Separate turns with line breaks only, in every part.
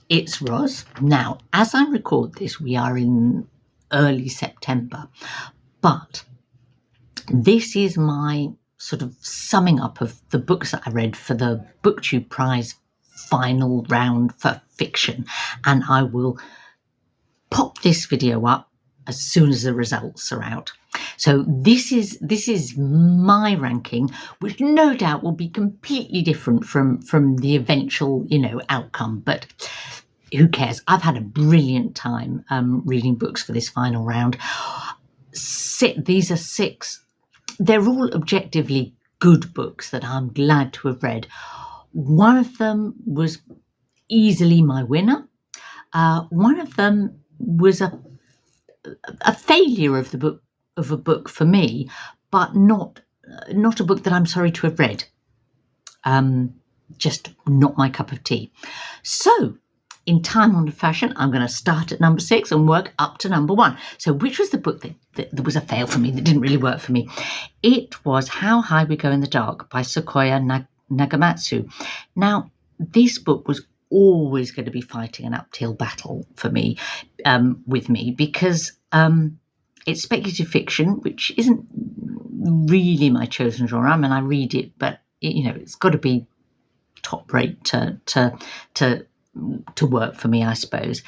It's Roz. Now, as I record this, we are in early September, but this is my sort of summing up of the books that I read for the BookTube Prize final round for fiction, and I will pop this video up as soon as the results are out. So this is my ranking, which no doubt will be completely different from the eventual, outcome, but who cares? I've had a brilliant time reading books for this final round. These are 6. They're all objectively good books that I'm glad to have read. One of them was easily my winner. One of them was a failure of a book for me, but not a book that I'm sorry to have read. Just not my cup of tea. So, in time-honoured fashion, I'm going to start at number 6 and work up to number 1. So which was the book that was a fail for me, that didn't really work for me? It was How High We Go in the Dark by Sequoia Nagamatsu. Now, this book was always going to be fighting an uphill battle for me, with me, because it's speculative fiction, which isn't really my chosen genre. I mean, I read it, but it's got to be top rate to work for me, I suppose.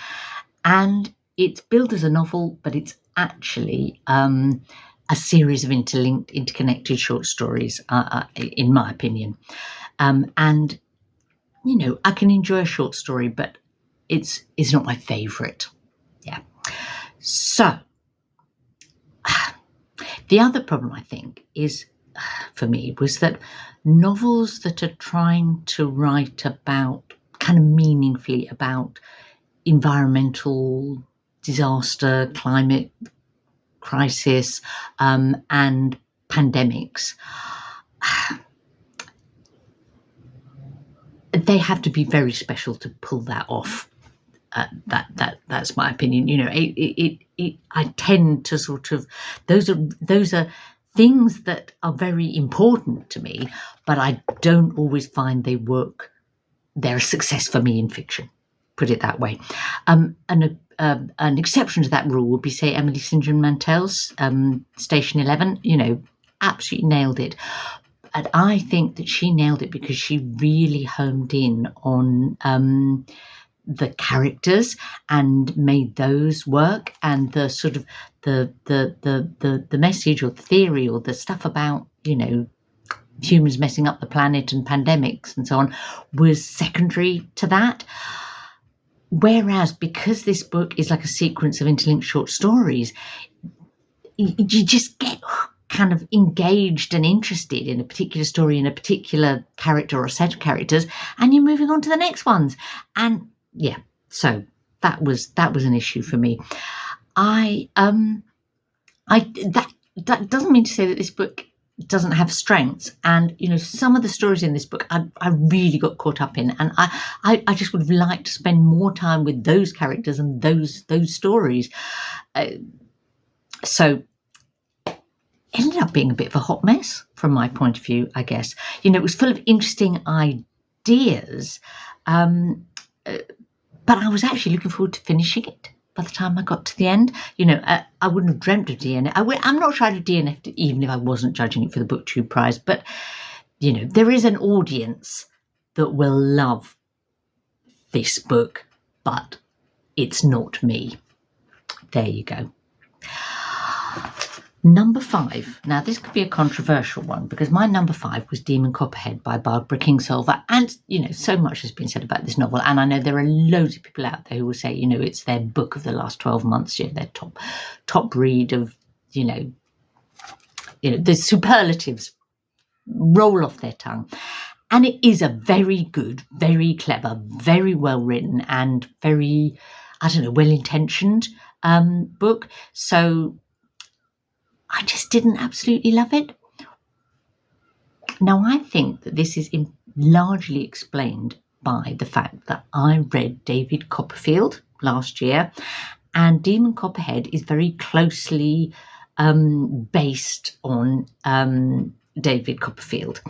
And it's billed as a novel, but it's actually a series of interconnected short stories, in my opinion. And I can enjoy a short story, but it's not my favourite. Yeah. So the other problem, I think, is for me was that novels that are trying to write about kind of meaningfully about environmental disaster, climate crisis, and pandemics, they have to be very special to pull that off. That's my opinion. I tend to sort of those are things that are very important to me, but I don't always find they work. They're a success for me in fiction, put it that way. An exception to that rule would be, say, Emily St. John Mantel's Station 11. Absolutely nailed it. And I think that she nailed it because she really honed in on the characters and made those work, and the sort of the message or the theory or the stuff about humans messing up the planet and pandemics and so on was secondary to that. Whereas because this book is like a sequence of interlinked short stories, you just get kind of engaged and interested in a particular story, in a particular character or set of characters, and you're moving on to the next ones. And yeah, so that was an issue for me. That doesn't mean to say that this book doesn't have strengths, and some of the stories in this book I really got caught up in, and I just would have liked to spend more time with those characters and those stories. So it ended up being a bit of a hot mess from my point of view, I guess. It was full of interesting ideas, but I was actually looking forward to finishing it. By the time I got to the end, I wouldn't have dreamt of DNF. I'm not sure I'd have DNF'd even if I wasn't judging it for the BookTube Prize. But, there is an audience that will love this book, but it's not me. There you go. Number 5. Now, this could be a controversial one because my number 5 was Demon Copperhead by Barbara Kingsolver. And, so much has been said about this novel. And I know there are loads of people out there who will say, it's their book of the last 12 months, their top read of, the superlatives roll off their tongue. And it is a very good, very clever, very well written and very, well-intentioned book. So I just didn't absolutely love it. Now, I think that this is largely explained by the fact that I read David Copperfield last year, and Demon Copperhead is very closely based on David Copperfield.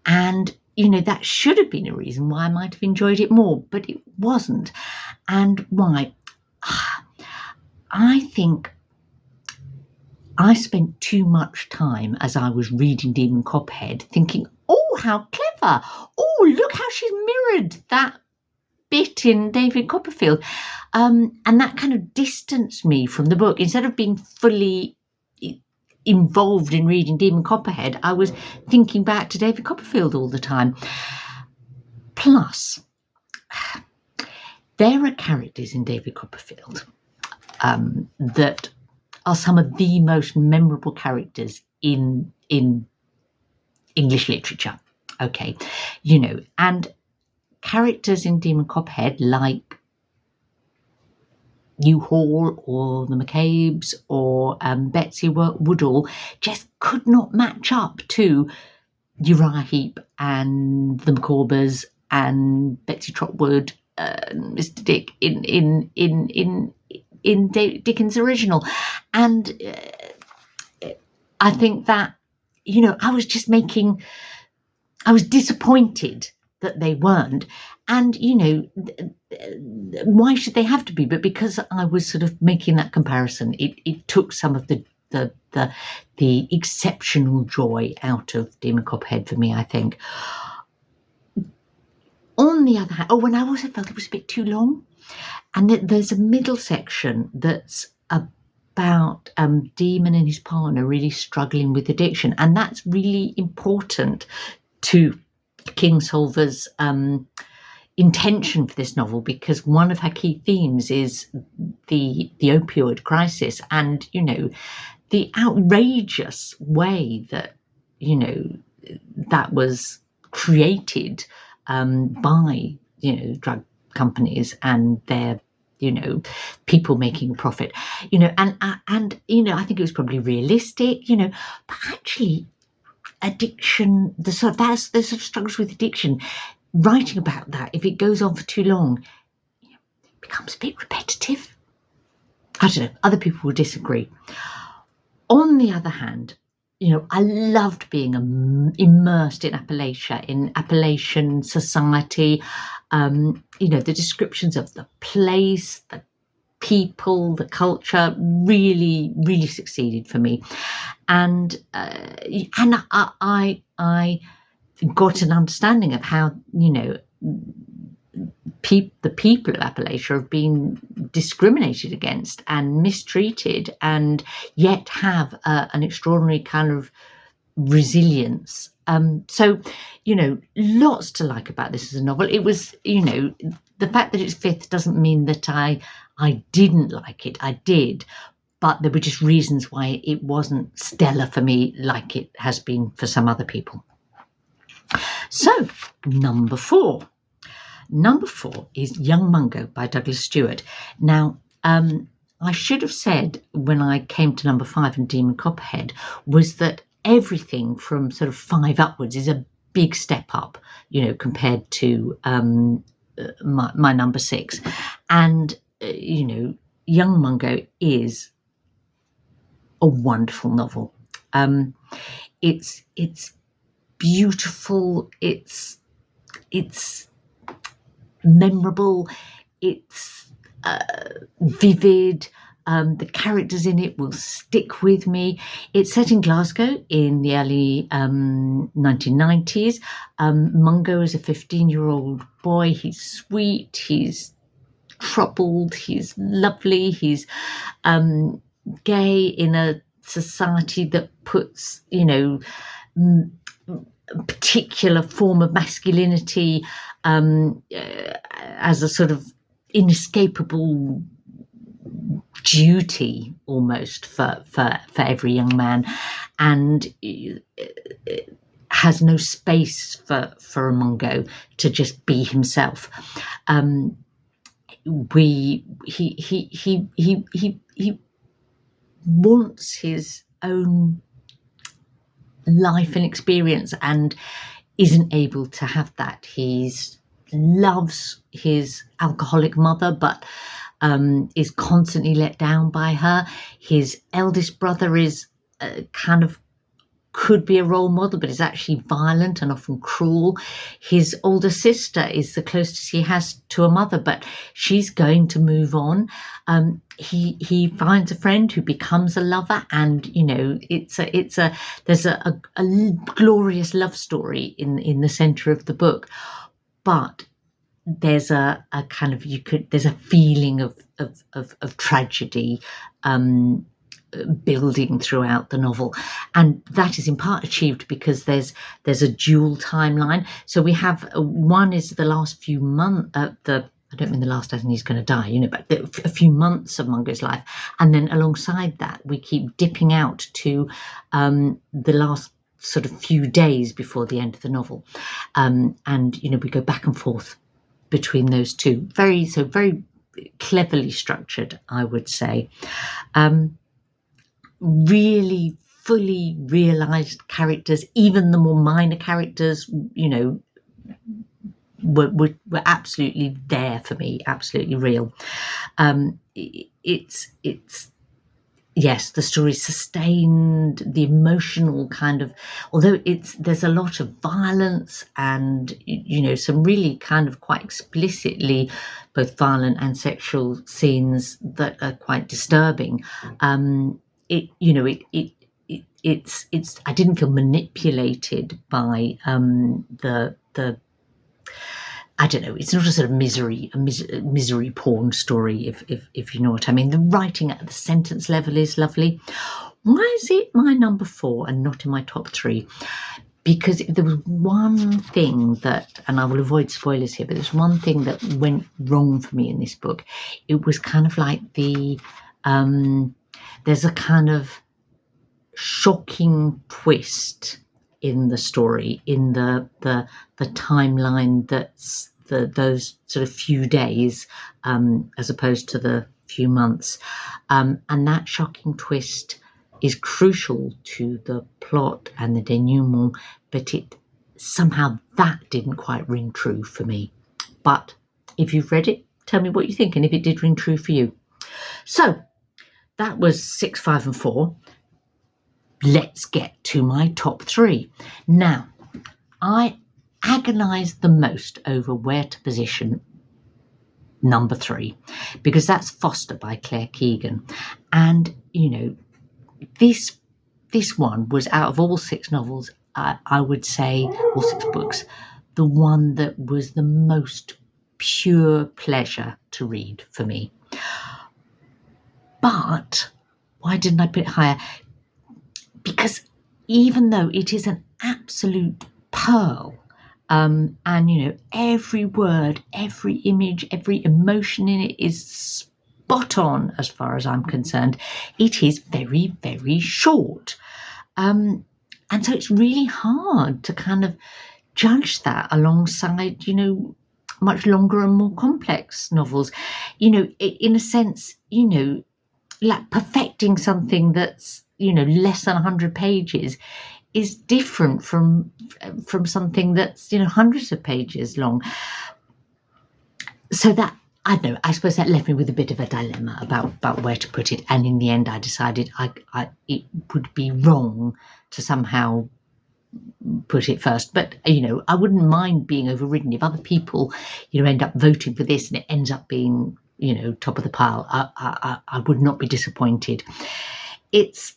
And, that should have been a reason why I might have enjoyed it more, but it wasn't. And why? I think I spent too much time as I was reading Demon Copperhead thinking, oh, how clever. Oh, look how she's mirrored that bit in David Copperfield. And that kind of distanced me from the book. Instead of being fully involved in reading Demon Copperhead, I was thinking back to David Copperfield all the time. Plus, there are characters in David Copperfield that are some of the most memorable characters in English literature. Okay, and characters in Demon Copperhead like U-Haul or the McCabe's or Betsy Woodall just could not match up to Uriah Heep and the Micawbers and Betsy Trotwood, Mr. Dick in Dickens' original. And I think that, I was disappointed that they weren't. And, why should they have to be? But because I was sort of making that comparison, it took some of the exceptional joy out of Demon Copperhead for me, I think. On the other hand, and I also felt it was a bit too long. And there's a middle section that's about Demon and his partner really struggling with addiction. And that's really important to Kingsolver's intention for this novel, because one of her key themes is the opioid crisis and, the outrageous way that, that was created by, drug companies and their, people making a profit, and I think it was probably realistic, but actually addiction, the sort of struggles with addiction, writing about that, if it goes on for too long, becomes a bit repetitive. I don't know, other people will disagree. On the other hand, I loved being immersed in Appalachia, in Appalachian society, the descriptions of the place, the people, the culture really, really succeeded for me. And I got an understanding of how, the people of Appalachia have been discriminated against and mistreated, and yet have an extraordinary kind of resilience. So, lots to like about this as a novel. It was, the fact that it's fifth doesn't mean that I didn't like it. I did, but there were just reasons why it wasn't stellar for me like it has been for some other people. So, number four. Number 4 is Young Mungo by Douglas Stewart. Now, I should have said when I came to number 5 in Demon Copperhead was that everything from sort of 5 upwards is a big step up, compared to my number 6. And, Young Mungo is a wonderful novel. It's beautiful. It's memorable, it's vivid, the characters in it will stick with me. It's set in Glasgow in the early 1990s. Mungo is a 15-year-old boy. He's sweet, he's troubled, he's lovely, he's gay in a society that puts, particular form of masculinity as a sort of inescapable duty almost for every young man, and has no space for a Mungo to just be himself. He wants his own life and experience and isn't able to have that. He loves his alcoholic mother, but is constantly let down by her. His eldest brother is kind of could be a role model, but is actually violent and often cruel. His older sister is the closest he has to a mother, but she's going to move on. He finds a friend who becomes a lover, and there's a glorious love story in the center of the book, but there's a kind of there's a feeling of tragedy building throughout the novel, and that is in part achieved because there's a dual timeline. So we have one is the last few months, I don't mean the last as in he's going to die, but a few months of Mungo's life, and then alongside that we keep dipping out to the last sort of few days before the end of the novel, and we go back and forth between those two. Very cleverly structured, I would say. Really fully realised characters, even the more minor characters, were absolutely there for me, absolutely real. It's yes, the story sustained the emotional kind of, although there's a lot of violence and some really kind of quite explicitly both violent and sexual scenes that are quite disturbing. It's I didn't feel manipulated by the I don't know, it's not a sort of misery porn story, if you know what I mean. The writing at the sentence level is lovely. Why is it my number 4 and not in my top 3? Because there was one thing that, and I will avoid spoilers here, but there's one thing that went wrong for me in this book. It was kind of like there's a kind of shocking twist in the story, in the timeline that's those sort of few days, as opposed to the few months, and that shocking twist is crucial to the plot and the denouement, but somehow that didn't quite ring true for me. But if you've read it, tell me what you think and if it did ring true for you. So that was 6, 5 and 4. Let's get to my top 3. Now, I agonised the most over where to position number 3, because that's Foster by Claire Keegan. And, this one was, out of all 6 novels, I would say, all 6 books, the one that was the most pure pleasure to read for me. But why didn't I put it higher? Because even though it is an absolute pearl, and every word, every image, every emotion in it is spot on as far as I'm concerned, it is very, very short. And so it's really hard to kind of judge that alongside, much longer and more complex novels. In a sense, like perfecting something that's, less than 100 pages is different from something that's, hundreds of pages long. So that, I don't know, I suppose that left me with a bit of a dilemma about where to put it. And in the end, I decided it would be wrong to somehow put it first. But, I wouldn't mind being overridden if other people, end up voting for this and it ends up being, top of the pile. I would not be disappointed. It's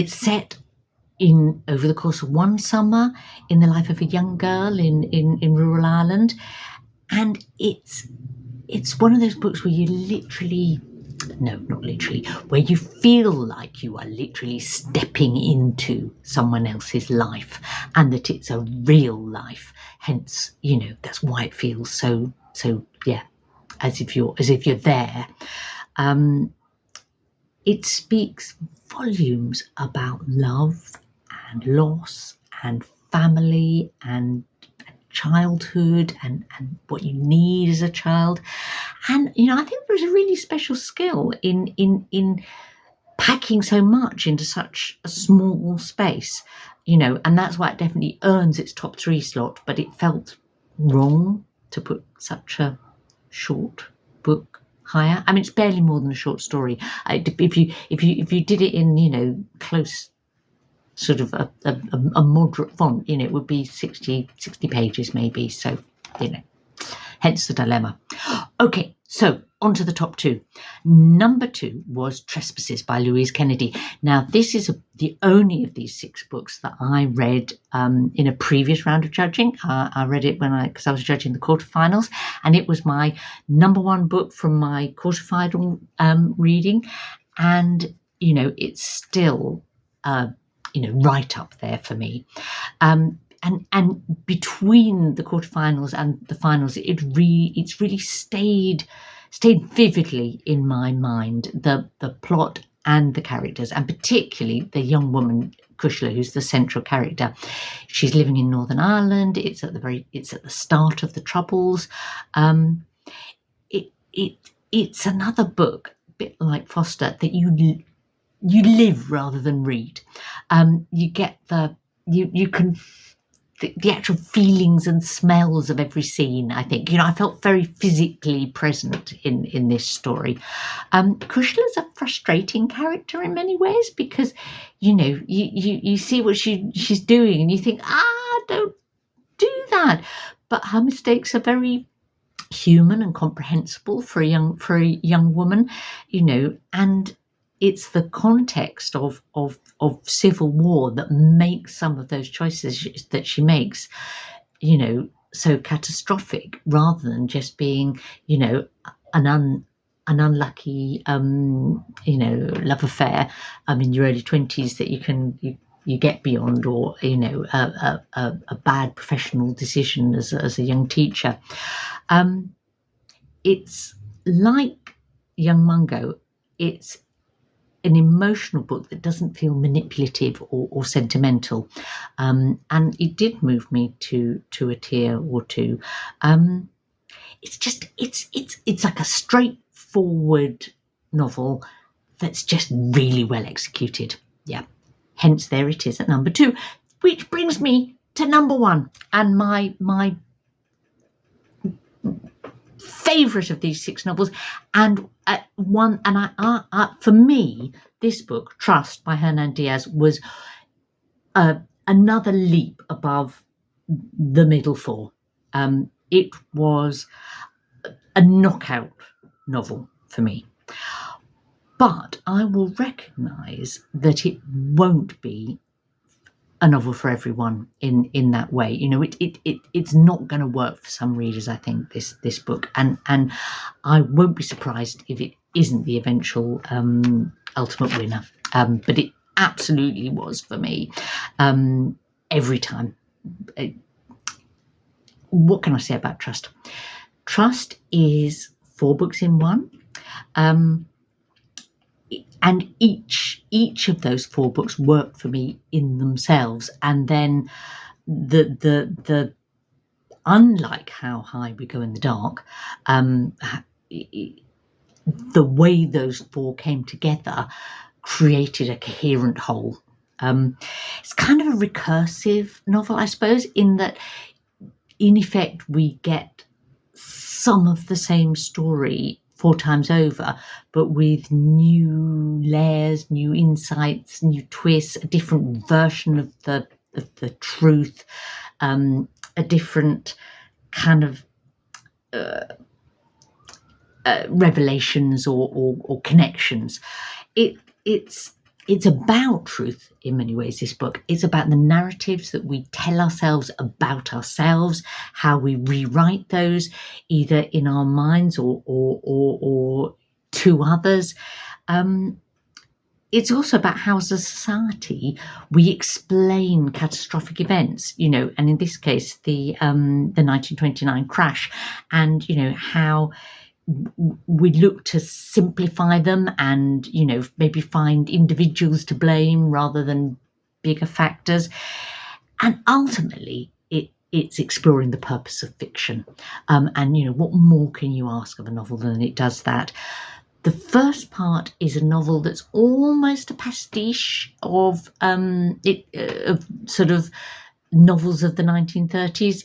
set over the course of one summer in the life of a young girl in rural Ireland, and it's one of those books where where you feel like you are literally stepping into someone else's life, and that it's a real life. Hence, that's why it feels so yeah, as if you're there. It speaks volumes about love and loss and family and childhood and what you need as a child. And, I think there's a really special skill in packing so much into such a small space, and that's why it definitely earns its top 3 slot, but it felt wrong to put such a short book higher. I mean, it's barely more than a short story. If you did it in, close sort of a moderate font. It would be 60 pages maybe. So, hence the dilemma. Okay, so on to the top two. Number 2 was Trespasses by Louise Kennedy. Now, this is the only of these 6 books that I read in a previous round of judging. I read it because I was judging the quarterfinals, and it was my number 1 book from my quarterfinal reading. And, it's still, right up there for me. And between the quarterfinals and the finals, it's really stayed vividly in my mind, the plot and the characters, and particularly the young woman Kushla, who's the central character. She's living in Northern Ireland. It's at the start of the Troubles. It's another book, a bit like Foster, that you live rather than read. You get you can. The actual feelings and smells of every scene, I think. I felt very physically present in this story. Kushla's a frustrating character in many ways because, you see what she's doing and you think, don't do that. But her mistakes are very human and comprehensible for a young woman, and it's the context of civil war that makes some of those choices that she makes, so catastrophic, rather than just being, an unlucky, love affair in your early 20s that you get beyond, or a bad professional decision as a young teacher. It's like Young Mungo. It's an emotional book that doesn't feel manipulative or sentimental, and it did move me to a tear or two. It's like a straightforward novel that's just really well executed. Yeah, hence there it is at number 2, which brings me to number 1 and my favourite of these 6 novels, and for me, this book, Trust by Hernan Diaz, was another leap above the middle 4. It was a knockout novel for me, but I will recognise that it won't be a novel for everyone in that way. It's not going to work for some readers, I think, this book, and I won't be surprised if it isn't the eventual ultimate winner, but it absolutely was for me every time. What can I say about Trust? Trust is 4 books in one. And each of those 4 books work for me in themselves. And then the unlike How High We Go in the Dark, the way those 4 came together created a coherent whole. It's kind of a recursive novel, I suppose, in that, in effect, we get some of the same story 4 times over, but with new layers, new insights, new twists, a different version of the truth, a different kind of revelations or connections. It's about truth in many ways, this book. It's about the narratives that we tell ourselves about ourselves, how we rewrite those, either in our minds or to others. It's also about how, as a society, we explain catastrophic events, and in this case, the 1929 crash, and, how we look to simplify them and, maybe find individuals to blame rather than bigger factors. And ultimately, it's exploring the purpose of fiction. And, what more can you ask of a novel than it does that? The first part is a novel that's almost a pastiche of sort of novels of the 1930s.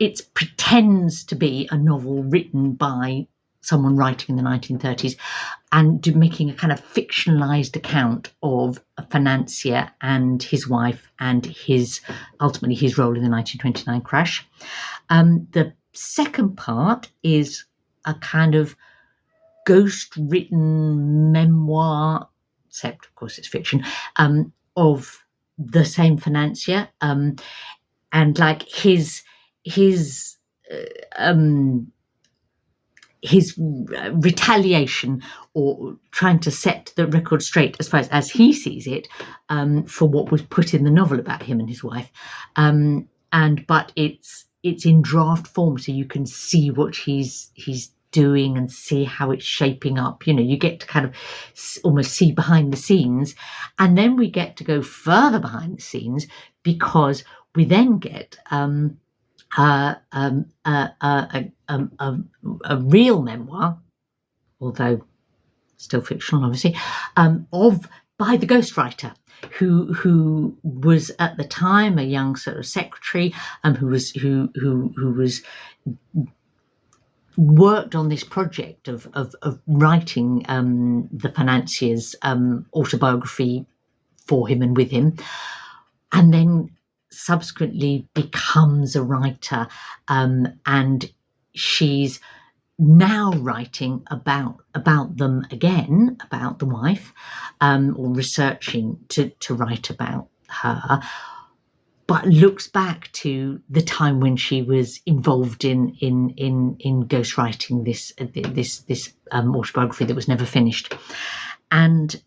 It pretends to be a novel written by someone writing in the 1930s and making a kind of fictionalized account of a financier and his wife and ultimately his role in the 1929 crash. The second part is a kind of ghost-written memoir, except of course it's fiction, of the same financier, and like his retaliation, or trying to set the record straight as far as he sees it, for what was put in the novel about him and his wife, but it's in draft form, so you can see what he's doing and see how it's shaping up. You get to kind of almost see behind the scenes, and then we get to go further behind the scenes, because we then get a real memoir, although still fictional, obviously, by the ghostwriter, who was at the time a young sort of secretary, who was worked on this project of writing the financier's autobiography for him and with him, and then subsequently becomes a writer, and she's now writing about them again, about the wife, or researching to write about her, but looks back to the time when she was involved in ghostwriting this autobiography that was never finished. And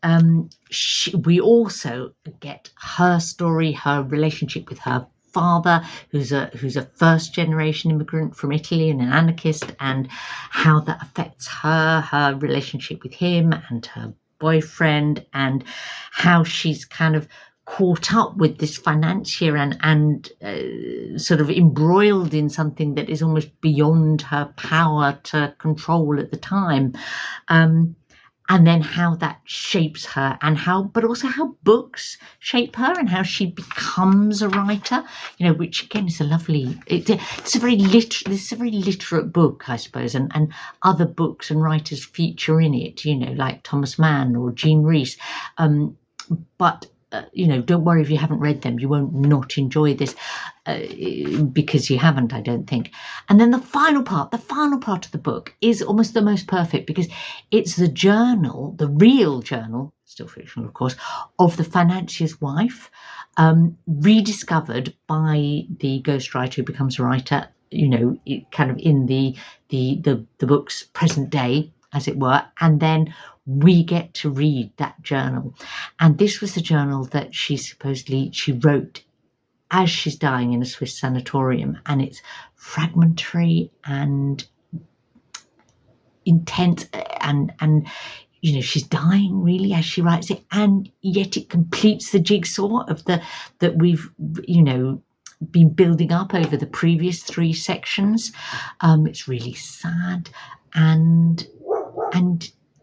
we also get her story, her relationship with her father, who's a first generation immigrant from Italy and an anarchist, and how that affects her relationship with him and her boyfriend, and how she's kind of caught up with this financier and sort of embroiled in something that is almost beyond her power to control at the time. And then how that shapes her, but also how books shape her, and how she becomes a writer, which again is it's a very literate book, I suppose, and other books and writers feature in it, like Thomas Mann or Jean Rhys, but don't worry if you haven't read them, you won't not enjoy this, because you haven't, I don't think. And then the final part of the book is almost the most perfect, because it's the journal, the real journal, still fictional of course, of the financier's wife, rediscovered by the ghostwriter who becomes a writer, kind of in the book's present day, as it were, and then we get to read that journal. And this was the journal that she wrote as she's dying in a Swiss sanatorium, and it's fragmentary and intense, and she's dying really as she writes it, and yet it completes the jigsaw of that we've been building up over the previous 3 sections. It's really sad, and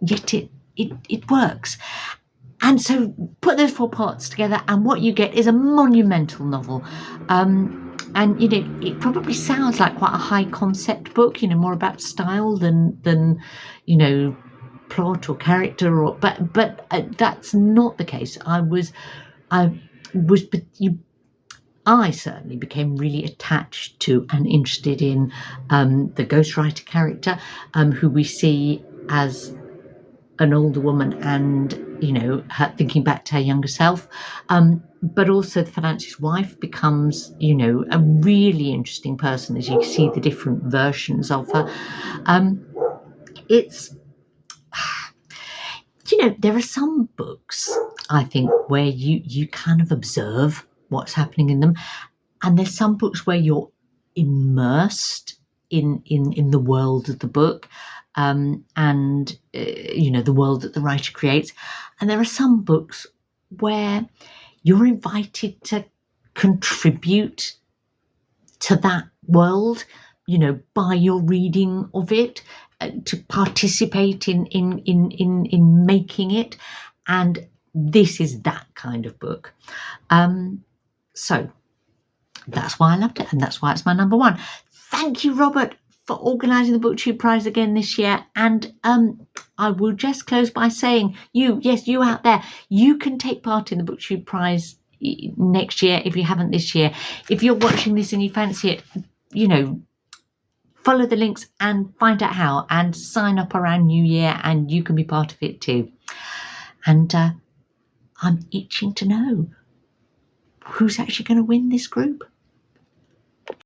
yet it works. And so put those 4 parts together, and what you get is a monumental novel. And it probably sounds like quite a high concept book, more about style than plot or character, but that's not the case. I certainly became really attached to and interested in the ghostwriter character, who we see as an older woman, and her thinking back to her younger self, but also the financier's wife becomes a really interesting person as you see the different versions of her. It's there are some books, I think, where you kind of observe what's happening in them, and there's some books where you're immersed in the world of the book, and the world that the writer creates. And there are some books where you're invited to contribute to that world, by your reading of it, to participate in making it. And this is that kind of book. So that's why I loved it, and that's why it's my number 1. Thank you, Robert. for organising the BookTube Prize again this year. And I will just close by saying, you out there, you can take part in the BookTube Prize next year if you haven't this year. If you're watching this and you fancy it, follow the links and find out how, and sign up around New Year and you can be part of it too. And I'm itching to know who's actually going to win this group.